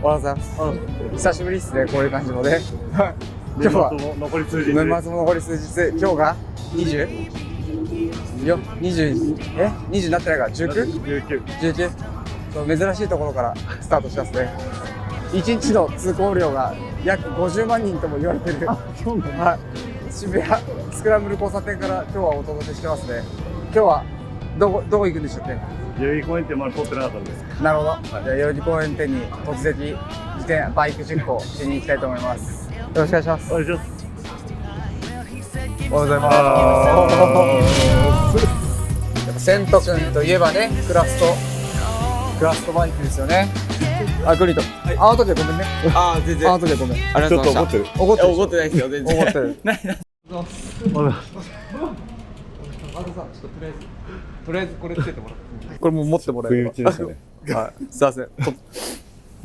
おはようございます。久しぶりっすね、こういう感じのね。今日は年末も残り数日。年末も残り数日、今日が 20？ 20になってないから 19？ 19？ そう珍しいところからスタートしますね。1日の通行量が約50万人とも言われてる。はい、渋谷スクランブル交差点から今日はお届けしてますね。今日はどこ行くんでしょうね。代々木公園ってまだ通ってなかったんです。なるほど。じゃあ代々木公園店に突撃自転バイク10個しに行きたいと思います。よろしくお願いします。お願いします。おはようございます。やっぱセント君といえばね、クラフトバイクですよね。あ、グリと。あ、後でごめんね。全然。後でごめん。ありがとうございました。怒ってないですよ、全然。怒ってる。とりあえずこれつけてもらって。これも持ってもらえれば。不意打ちでしたね。はい。すいません。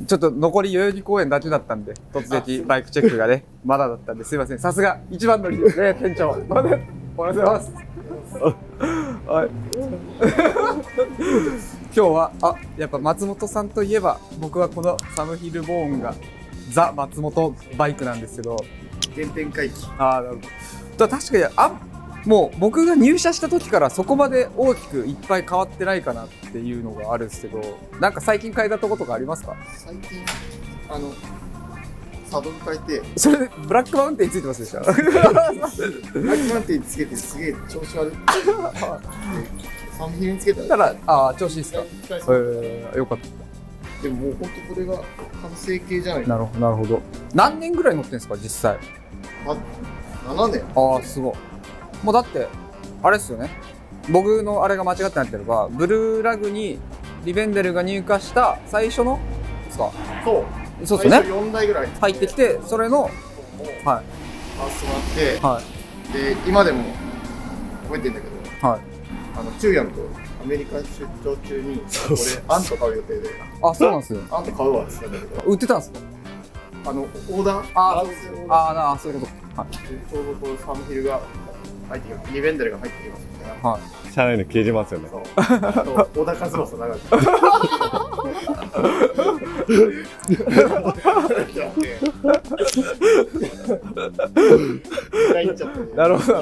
ちょっと残り代々木公園だけだったんで、突撃バイクチェックがね、まだだったんですいません。さすが一番乗りですね、店長。おはようございます。はい。今日はやっぱ松本さんといえば、僕はこのサムヒルボーンがザ松本バイクなんですけど、原点回帰。なるほど。確かにもう僕が入社した時からそこまで大きくいっぱい変わってないかなっていうのがあるんですけど、なんか最近変えたとことかありますか？最近サドル変えて、それでブラックマウンテンついてますでしょ？ブラックマウンテンつけてすげえ調子悪い。サムヒルにつけたたら調子いいですか？よかった。でももう本当これが完成形じゃない。なるほど。何年ぐらい乗ってんですか実際？7年。すごい。もうだってあれですよね、僕のあれが間違ってなってるのが、ブルーラグにリベンデルが入荷した最初のですか？そうですよね。最初4台ぐらい入ってきて、それのはいパースもらって、で今でも覚えてるんだけど、中ヤンとアメリカ出張中に俺アント買う予定で、そうなんですよ。アント買うわって言ったんだけど、売ってたんですか？オーダーそういうこと。ちょうどこのサムヒルが入ってきます。リベンデルが入ってきますみたいな。車内の掲示板ですよね。小田和正長なるほど。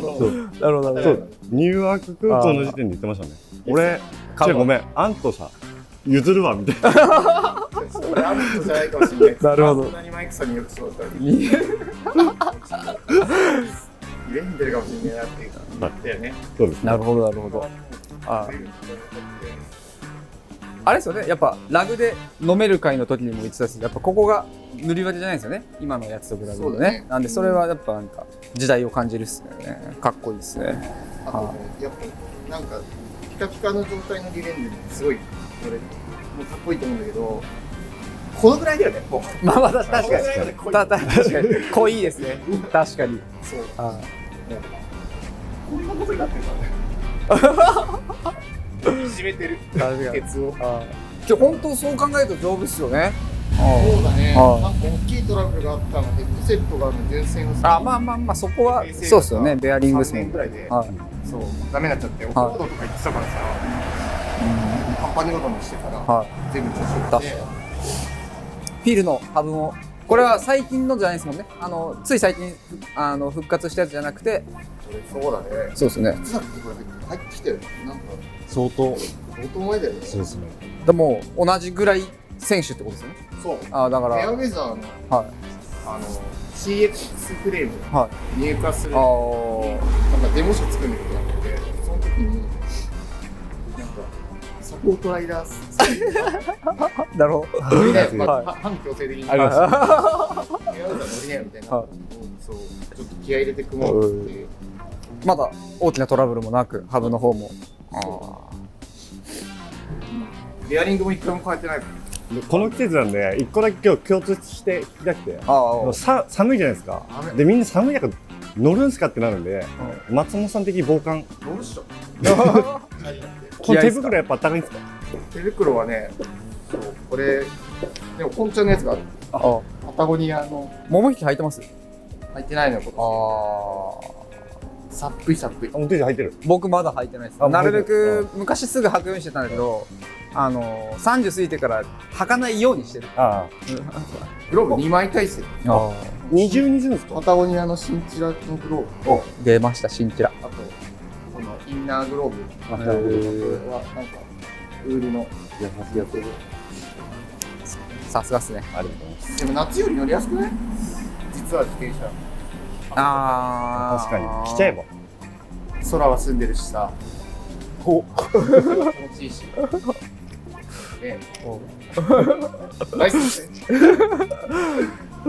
ニューアーク空港の時点で言ってましたね。俺、ごめん、アントさ、譲るわみたいな。俺アントじゃないかもしれない。なるほど。そんなにマイクさんによくそうだったら。リベンデルかもしれないなって言ったよね。そうです。なるほど。あれですよね、やっぱラグで飲める会の時にも言ってたし、やっぱここが塗り分けじゃないですよね、今のやつと比べるとね。なんでそれはやっぱなんか時代を感じるっすね。かっこいいっすね。あとね、やっぱなんかピカピカの状態のリベンデルってすごい俺もうかっこいいと思うんだけど、このぐらいだよね。もうまあ確かに濃いですね。確かに。そう。こんなことになってるからね。いじめてる。鉄を。今日本当そう考えると丈夫っすよね。そうだね。なんか大きいトラブルがあったので、ヘッドセットが純正のさ。まあそこはそうっすよね。ベアリングスも。3年ぐらいで、そうダメになっちゃって、オフロードとか言ってたからさ、カンパニーごとにしてから全部調子よくて。フィルのハブも。これは最近のじゃないですもんね。つい最近復活したやつじゃなくて。そうだね。そうですね。いつだっけこれ入ってきたよね。なんか相当前だよね。そうですね。でも同じぐらい選手ってことですよね。そう。だからエアウェザーのCX フレーム入荷するなんかデモ車作ることがあって、その時になんかサポートライダーなるほど。乗りなよ。反強制的に。ありました。エアウェザー乗りなよみたいな。そう。ちょっと気合い入れて組もうって。まだ大きなトラブルもなく、ハブの方も。ベアリングも一回も変えてないから。この季節なんで、一個だけ今日共通して聞きたくて、寒いじゃないですか。で、みんな寒い中乗るんすかってなるんで、松本さん的防寒。乗るっしょ。この手袋やっぱ高いんですか？手袋はね、これ、でもポンチョのやつがある。パタゴニアの。桃引き履いてます？履いてないのよ。さっぷい。運転手入ってる？僕まだ履いてないです。なるべく昔すぐ履くようにしてたんだけど、30過ぎてから履かないようにしてる。ああ。グローブ2枚体制。二重にするんですか？パタゴニアのシンチラのグローブと、出ました、シンチラ。あと、このインナーグローブ。これはなんか、ウールの優しいやつ。さすがっすね。ありがとうございます。でも夏より乗りやすくない？実は自転車。確かに。来ちゃえば。空は澄んでるしさ。気持ちいいし。ナイスですね。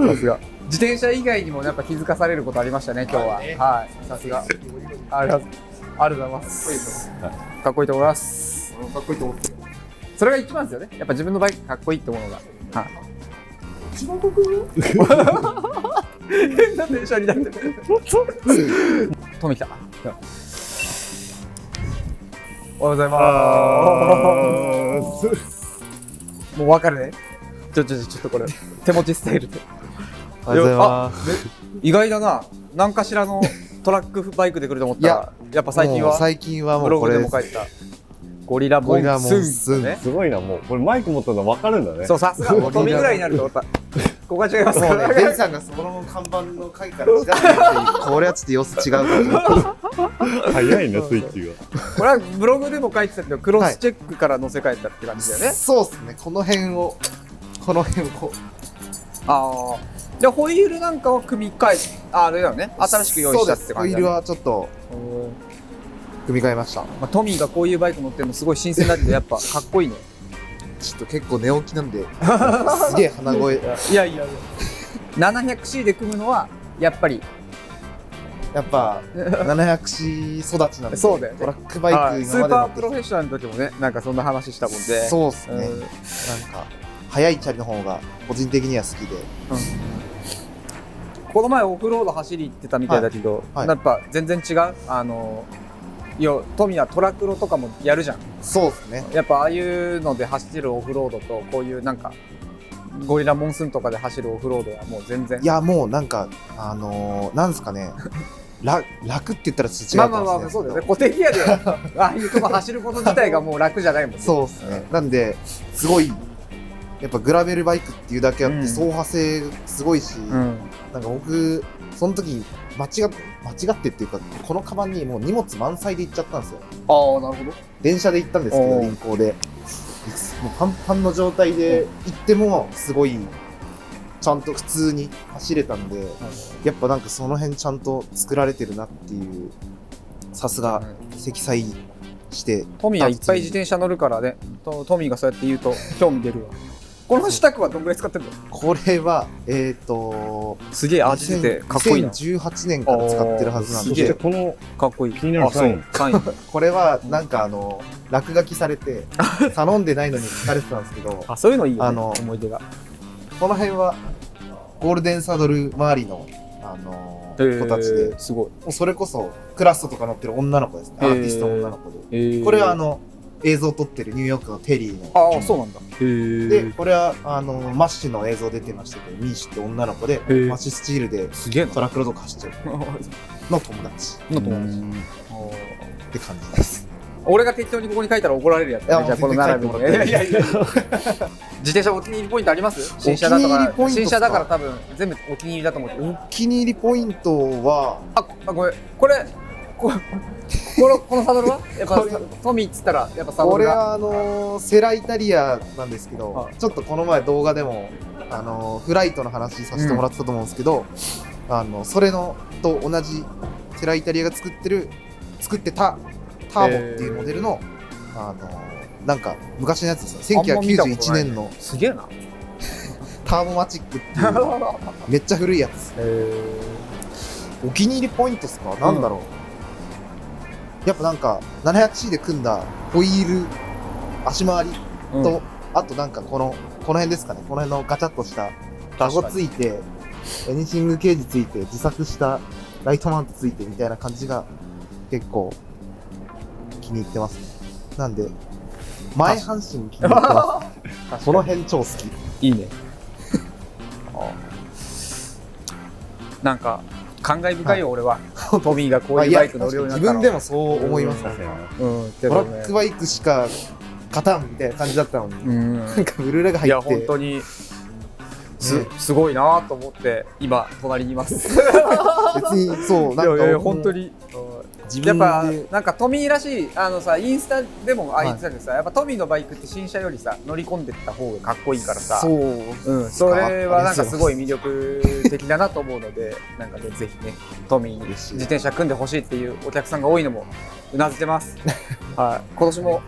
さすが。自転車以外にもやっぱ気づかされることありましたね、今日は。はい、さすが。ありがとうございます。かっこいいと思います。かっこいいと思ってる。それが一番ですよね。やっぱ自分のバイクかっこいいって思うのが。はい。一番かっこいいよ。変な電車になってる。トミ来た。おはようございます。もう分かるね。ちょっとこれ手持ちスタイルで。おはようございます。意外だな。何かしらのトラックバイクで来ると思ったら、やっぱ最近はもうブログでも書いたゴリラモンスンね。すごいな、もうこれマイク持ったの分かるんだね。そう、さすがトミぐらいになると思った。ここは違いますもうね、ベンさんがその看板の回から違ってこれはちょっと様子違うか早いね、スイッチが。これはブログでも書いてたけど、クロスチェックから載せ替えたって感じだよね。そうですね、この辺をああ。で、ホイールなんかは組み替え、あれだよね。新しく用意したって感じだね。ホイールはちょっと組み替えました。まあ、トミーがこういうバイク乗ってるのすごい新鮮だけど、やっぱかっこいいね。ちょっと結構寝起きなんで、すげえ鼻声。いや。700C で組むのは、やっぱ 700C 育ちなんで、そうだよね。トラックバイク今までスーパープロフェッショナルの時もね、なんかそんな話したもんで。そうっすね。なんか、速いチャリの方が個人的には好きで。この前オフロード走り行ってたみたいだけど、やっぱ全然違う。トミーはトラクロとかもやるじゃん。そうですね。やっぱああいうので走ってるオフロードと、こういうなんかゴリラモンスンとかで走るオフロードはもう全然。いや、もうなんかなんですかね、楽って言ったらちょっと違うかもしれないですけど。まあそうだよね。固定ギアでああいうとこ走ること自体がもう楽じゃないもんね。そうですね。なんですごいやっぱグラベルバイクっていうだけあって走破性すごいし、なんか僕その時間違ってっていうか、このカバンにもう荷物満載で行っちゃったんですよ。ああ、なるほど。電車で行ったんですけど、輪行でもうパンパンの状態で行ってもすごいちゃんと普通に走れたんで、やっぱなんかその辺ちゃんと作られてるなっていう、さすが積載してトミーはいっぱい自転車乗るからね。トミーがそうやって言うと興味出るわ。このシュタクはどんぐらい使ってるの？これはすげえ味出てかっこいいな。2018年から使ってるはずなんで。そしてこのかっこいい。気になるサイン。これはなんか落書きされて頼んでないのに書かれてたんですけど、そういうのいいよね。思い出が。この辺はゴールデンサドル周りの子たちで、すごい。それこそクラストとか乗ってる女の子ですね。アーティストの女の子で。これは映像を撮ってるニューヨークのテリーの。ああ、そうなんだ。で、これはマッシュの映像出てましたけど、ミーシュって女の子でマッシュスチールですげえトラクロとか走っちゃうの友達って感じです。俺が適当にここに書いたら怒られるやつね。じゃあこの並びに。いや自転車お気に入りポイントあります？新車だから多分全部お気に入りだと思って。お気に入りポイントは、ごめん、このサドルはやっぱトミーっつったらやっぱサドルが。これはセライタリアなんですけど、ちょっとこの前動画でもフライトの話させてもらってたと思うんですけど、それのと同じセライタリアが作ってたターボっていうモデルのなんか昔のやつですね。1991年のすげえなターボマチックっていうめっちゃ古いやつ。お気に入りポイントですか？なんだろう。やっぱなんか 700C で組んだホイール足回りと、あとなんかこの辺ですかね。この辺のガチャッとしたカゴついて、エニシングケージついて、自作したライトマウントついてみたいな感じが結構気に入ってますね。なんで前半身気に入ってます。この辺超好き。いいね。なんか感慨深いよ、俺は。トミーがこういうバイク乗るようになったの。自分でもそう思いますね。トラックバイクしか勝たんみたいな感じだったのに、うんなんかウルラがいや入って本当にねすごいなと思って今隣にいます別にそうなんかいやいや本当に自分やっぱでなんかトミーらしいさインスタでもはい言ってたけどさ、やっぱトミーのバイクって新車よりさ乗り込んでった方がかっこいいからさそううん、それはなんかすごい魅力的だなと思うのでなんかねぜひねトミーに自転車組んでほしいっていうお客さんが多いのもうなずけますはい今年も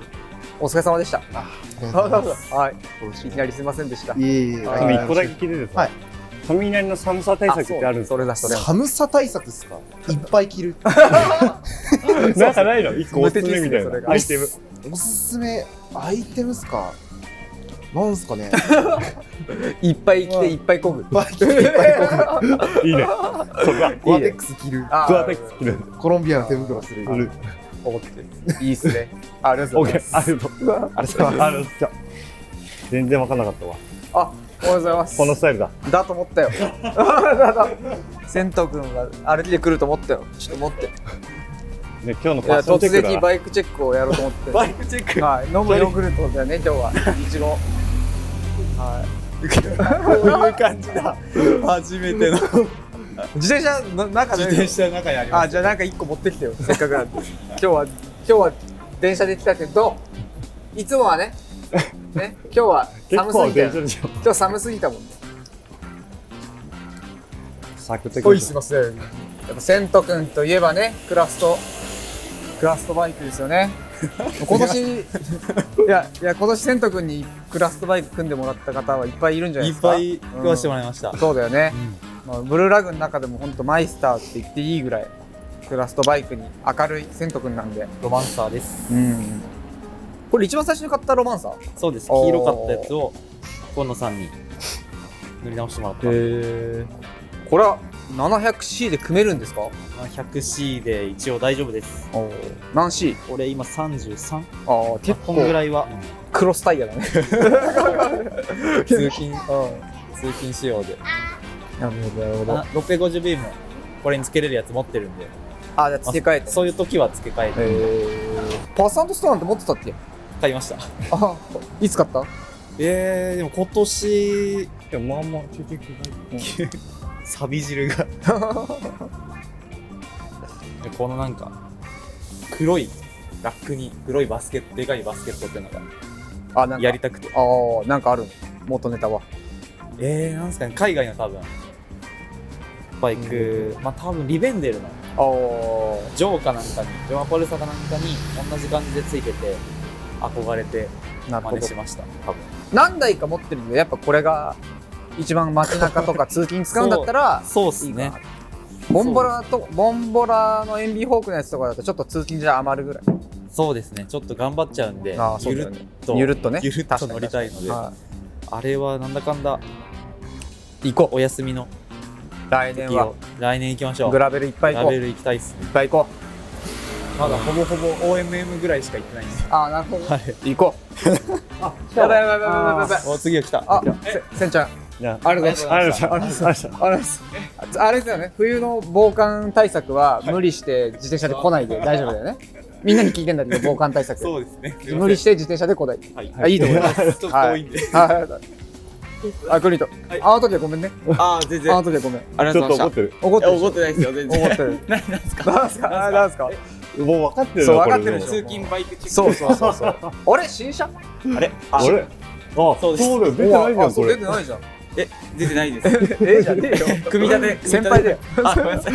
お疲れ様でしたはいいきなりすいませんでしたいえいえはいでも一個だけ聞いててさ、はいトミーなりの寒さ対策ってあるんですそれだそれ寒さ対策ですかいっぱい着るなんかないの一個おすすめみたい無敵っすねそれがなアイテム。おすすめアイテムっすかなんすかねいっぱい着ていっぱいこぐいっぱい着ていっぱいこぐいいね。そこは。ゴアテックス着るあクワテックス着る。コロンビアの手袋するある。思っていいっすねありがとうオッケございますー。ありがとう。ありがとうございますありがとう。全然わかんなかったわ。あおはようございますこのスタイルだ。だと思ったよ千斗君が歩きで来ると思ったよちょっと持ってね、今日のいやファッションチェ突撃ックだな。バイクチェックをやろうと思ってバイクチェック。はい、飲むヨーグルトだよね、今日は。いちご。はこういう感じだ。初めての。い。自転車の中で。自転車の中にあります。あ、じゃあなんか一個持ってきてよ。せっかくなんで。今日は電車で来たけど、いつもはね、今日は結寒すぎたよ。構電車でしょ。今日寒すぎたもんね。サクテク。おいすいません。やっぱセント君といえばね、クラストバイクですよね。今年いや今年セント君にクラストバイク組んでもらった方はいっぱいいるんじゃないいっですか。ぱい食わしてもらいました。そうだよね。まあ、ブルーラグの中でも本当マイスターって言っていいぐらいクラストバイクに明るいセント君なんで。ロマンサーです。これ一番最初に買ったロマンサー？そうです。おー黄色かったやつを今野さんに塗り直してもらった。これは 700C で組めるんですか？ 100C で一応大丈夫です。何 C？ 俺今33。ああ結こんぐ構らいはクロスタイヤだね。通勤仕様で。なるほどなるほど。 650B もこれにつけれるやつ持ってるんで。あじゃあ付け替えて。そういう時は付け替えてパスストなんて持ってたっけ？買いました。あいつ買った？でも今年いや、まあまあ、サビ汁がこのなんか黒いラックに黒いバスケット、でかいバスケットっていうのがあなんかやりたくて。なんかあるの元ネタは。なんすかね、海外の多分バイク、まあ多分リベンデルのジョーかなんかに、ジョアポルサかなんかに同じ感じでついてて憧れて真なるほど似しました。多分何台か持ってるんでやっぱこれが一番街中とか通勤使うんだったらそうっすね。ボンボラのエンビーホークのやつとかだとちょっと通勤じゃ余るぐらい。そうですね。ちょっと頑張っちゃうんで、ゆるそうだよねっとゆるっとねゆるっと乗りたいので、はあれはなんだかんだい行こお休みのう来年は来年行きましょう。グラベルいっぱい行こういっラベル行きたいっすね。ぱい行こまだほぼほぼ OMM ぐらいしか行ってないんで。う。あなるほどはい。行こう。やばいやばいやばいやばいやばい。お次が来た。あせんちゃんいや、ありがとうございます。ありがとうございます。あれですあれですよね、冬の防寒対策は無理して自転車で来ないで大丈夫だよね。みんなに聞いてんだけど防寒対策そうですね。無理して自転車で来ない。はい。あいいと思います。ちょっと遠いんで。あクリトはいあの時はごめんね。ああ、全然。あの時はごめん。ちありがとうございました。ょっと怒ってる。怒ってる。怒ってないですよ、全然。怒ってる。何ですか。なんすかなんすか。もう分かってるそうな、分かってるでしょ通勤バイクチェック。そうそう。あれ新車？あれ。あれあ、そうですそうだよ。出てないじゃん、これ出て。ないじゃん。出てないです。じゃねえよ。組み立て。先輩だよ。あ、ごめんなさい。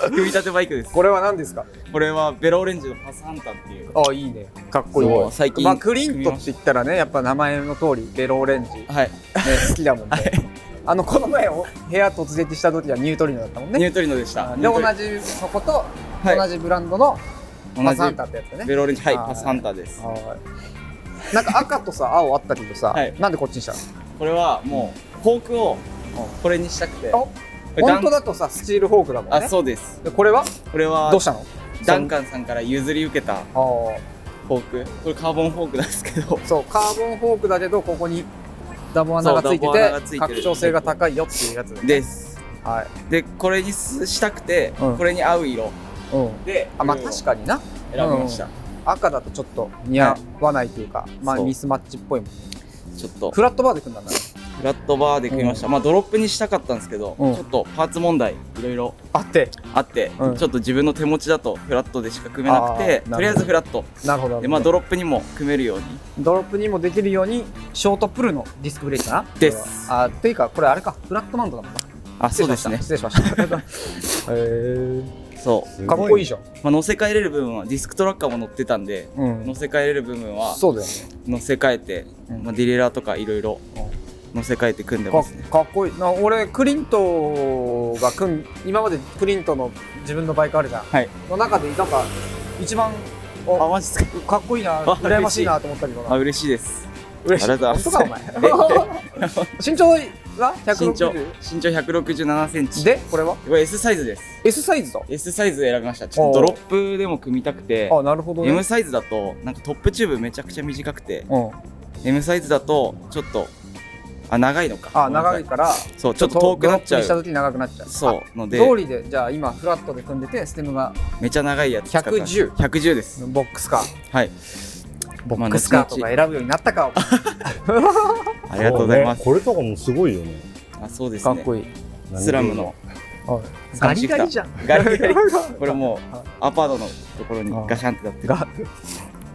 組み立てバイクです。これは何ですか？これはベロオレンジのパスハンターっていう。あいいね。かっこいい。そう最近まあクリントって言ったらねやっぱ名前の通りベロオレンジねはい。好きだもんね。この前部屋突撃した時はニュートリノだったもんね。ニュートリノでした。で同じそこと同じブランドのパスハンターってやつだね。ベロオレンジ、はい、はいパスハンターです。なんか赤とさ青あったけどさ、はいなんでこっちにしたの？これはもうフォークをこれにしたくて。あこれ本当だとさスチールフォークだもんね。あ、そうです。でこれはこれはどうしたの？ダンカンさんから譲り受けたあフォーク。これカーボンフォークなんですけど。そうカーボンフォークだけどここにダボ穴がついてそうダボ穴がついてるて拡張性が高いよっていうやつだね。です。はい。で、これにしたくて、うんこれに合う色うん。で、あまあ確かにな。選びました。赤だとちょっと似合わないというか、まあそうミスマッチっぽいもん。ちょっとフラットバーで組んだんだね。フラットバーで組みました。まあドロップにしたかったんですけど、うんちょっとパーツ問題いろいろあって。あって、うんちょっと自分の手持ちだとフラットでしか組めなくて、あーとりあえずフラットなるほど。で、まあドロップにも組めるように。ドロップにもできるようにショートプルのディスクブレーキかな。ですあ、っていうかこれあれか、フラットマウントなのか。あ、そうですね。失礼しました。へそう。え。かっこいいじゃん。まあ乗せ替えれる部分はディスクトラッカーも乗ってたんで、うん乗せ替えれる部分はそうだよね。乗せ替えて、うんまあ、ディレイラーとかいろいろ乗せ替えて組んでますね。かっこいいな。俺クリントが今までクリントの自分のバイクあるじゃん、はい。の中でなんか一番あ、マジっすか。かっこいいな、あ羨ましいなと思ったけどあ、な。嬉しいです。嬉しい。ありがとうございます本当かお前身長は身長160身長167センチ。でこれはこれ S サイズです。 S サイズだ。 S サイズ選びました。ちょっとドロップでも組みたくて、あ、なるほどね。 M サイズだとなんかトップチューブめちゃくちゃ短くて、うん。 M サイズだとちょっと長いのか。あ、長いからそう、ちょっと遠くなっちゃう。ドロップにした時長くなっちゃう。そうので通りでじゃあ今フラットで組んでてステムがめちゃ長いやつ使ったんです。 110 110です。ボックスカー。はい。ボックスカーとか選ぶようになったか。ありがとうございます。これとかもすごいよね。あ、そうですね。かっこいい。スラムのガリガリじゃん。ガリガリ。これもうアパートのところにガシャンってなってる。が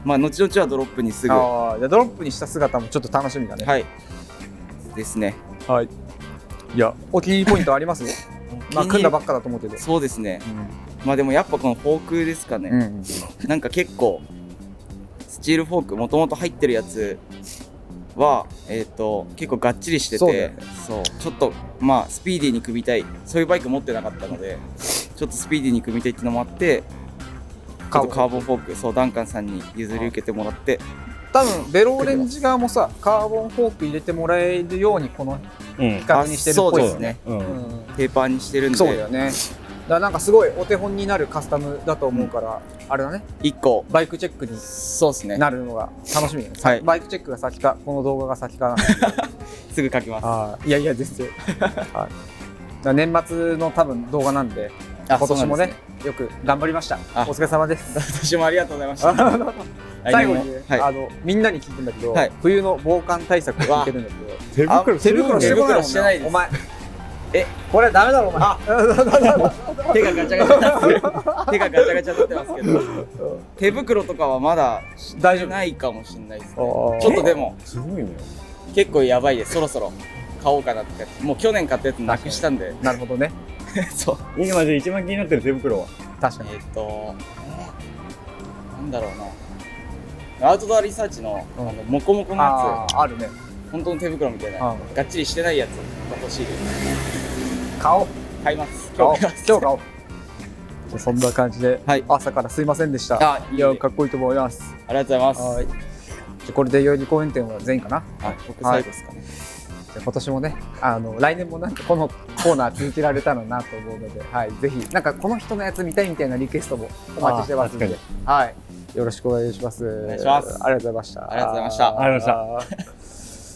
まあ後々はドロップにすぐ。はああ、じゃあドロップにした姿もちょっと楽しみだね。い。ですね。はい。いや、お気に入りポイントあります？まあ組んだばっかだと思うけど。そうですね。まあでもやっぱこのフォークですかね。うん。なんか結構スチールフォークもともと入ってるやつは結構がっちりしてて、そうだよねそうちょっとまあスピーディーに組みたい、そういうバイク持ってなかったのでちょっとスピーディーに組みたいっていうのもあってちょっとカーボンフォーク、そうダンカンさんに譲り受けてもらって、多分ベローレンジ側もさ、カーボンフォーク入れてもらえるようにこのうん比。較にしてるっぽいそうですね。うん。テーパーにしてるんでそうだよね。だからなんかすごいお手本になるカスタムだと思うから、あれだね。 1個バイクチェックにそうですね、なるのが楽しみだね。はいバイクチェックが先かこの動画が先かな。すぐ書きます。ああ、いやいや全然。はい。だから年末の多分動画なんで、あ今年もねそうなんでよく頑張りました。あお疲れ様です。すね私もありがとうございました最後にね、はいみんなに聞いてんだけど、はい冬の防寒対策を聞いてるんだけど、手袋手袋してこないもん手袋してないですお前。これダメだろお前。手がガチャガチャになってる手がガチャガチャになってますけど手袋とかはまだ大丈夫ないかもしれないですね。ちあーょっとでもすごいね。結構やばいです。そろそろ買おうかなって。もう去年買ったやつなくしたんでなるほどね。そう今じゃあ一番気になってる手袋は。確かに。なんだろうな、アウトドアリサーチのモコモコのやあるね。つ、本当の手袋みたいなあがっちりしてないやつが欲しいです。買おう。買います。買おう。今日買います。今日買おう。じゃあそんな感じで、はい朝からすいませんでした。あ、いいねいやかっこいいと思います。ありがとうございます。はい。じゃあこれで代々木公園店は全員かな。あ、僕最後ですかね。じゃあ今年もね、来年もなんかこのコーナー続けられたらなと思うので、はい、ぜひなんかこの人のやつ見たいみたいなリクエストもお待ちしてますので、はい、よろしくお願いします。お願いしますありがとうございました。ありがとうございましたありがとうございました。